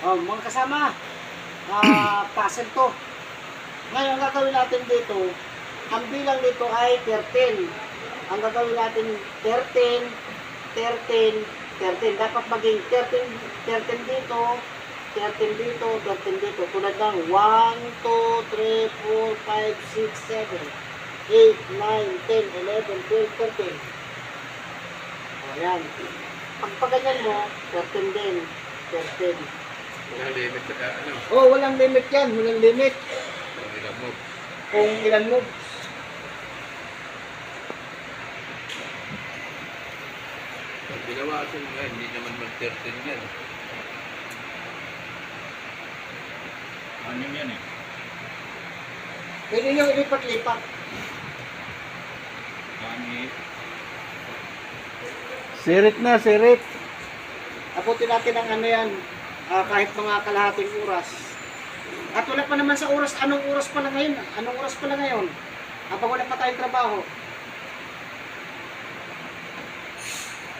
Oh, mga kasama, puzzle to. Ngayon, ang gagawin natin dito, ang bilang dito ay 13. Ang gagawin natin 13, 13, 13. Dapat maging 13, 13 dito, 13 dito, 13 dito. Tulad ng 1, 2, 3, 4, 5, 6, 7, 8, 9, 10, 11, 12, 13. Ayan. Pag ganyan mo, 13 din. 13. Walang limit sa ano. Oh, walang limit yan. Walang limit. Kung ilang mo. Kung ilan mo. Pag binawasan mo yan, hindi naman mag-13 yan. Ano yan eh? Pwede nyo ilipat-lipat. Ani. Sirit na, sirit. Abutin natin ang ano yan. Kahit mga kalahating oras. At wala pa naman sa oras. Anong oras pala ngayon? Anong oras pala ngayon? Habang wala pa tayong trabaho.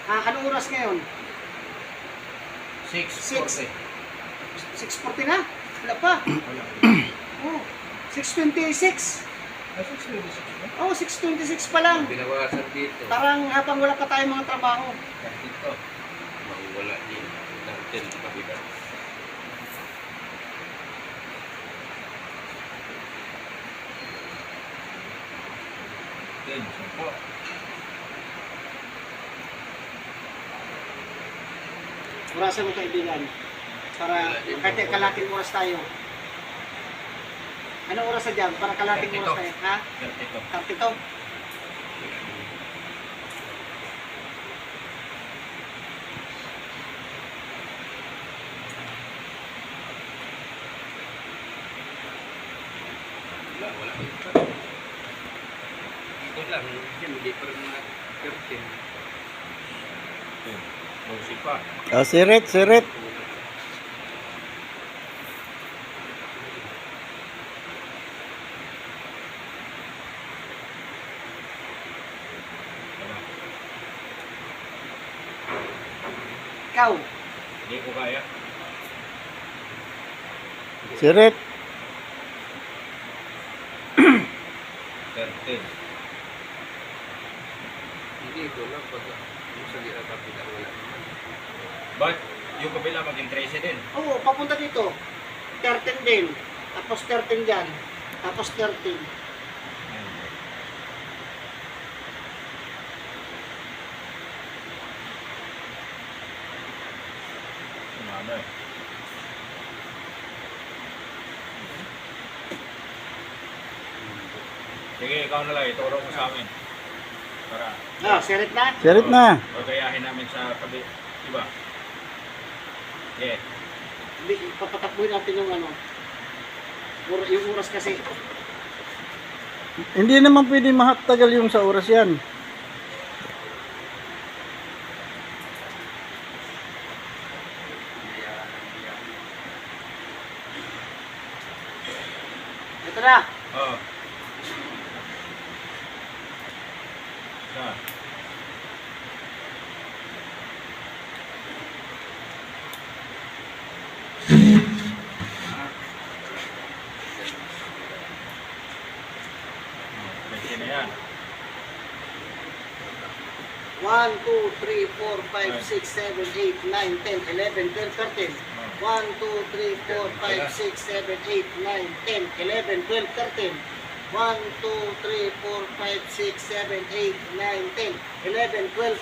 Anong oras ngayon? 6:40. 6:40 na? Wala pa. Wala. Oh, 6:26. Ay, 6:26 ba? Oh, 6:26 pa lang. Binawasan dito. Parang habang wala pa tayong mga trabaho. Dito. Mawala din. Ng 10 kabila. Then, so Orasan mo kaibigan. Para kahit kalating oras tayo. Anong oras na dyan? Para kalating oras tayo. Ha? 32. 32. Wala. Ito lang. Yan, hindi pa rin mga 13. Bawsi pa. Oh, sirit, sirit. Ikaw. Hindi ko kaya. Sirit. 13. Hindi ito lang. Pag yung sa lira kabila, wala naman. But, yung kabila maging 13 din. Oo, papunta dito. 13 din. Tapos 13 dyan. Tapos 13. Sumama eh. Sige, ikaw na lang. Ituro mo sa amin. Para Sirit na. Sirit na. pagayahin namin sa kabi. Diba? Yeah. Papatakbuhin natin yung ano. Yung oras kasi. Hindi naman pwede mahatagal yung sa oras yan. Ito na. Oo. Sa. Pwede na yan. 1, 2, 3, 4, 5, 6, 7, 8, 9, 10, 11, 12, 13. 1, 2, 3, 4, 5, 6, 7, 8, 9, 10, 11, 12, 13. 1, 2, 3, 4, 5, 6, 7, 8, 9, 10, 11, 12,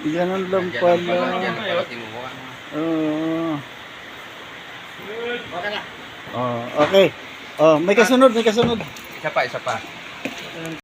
13. Ganun lang Diyan pala. Diyan pala tinuha. Oo. Okay na. Oh, okay. Oh, may kasunod, may kasunod. Isa pa.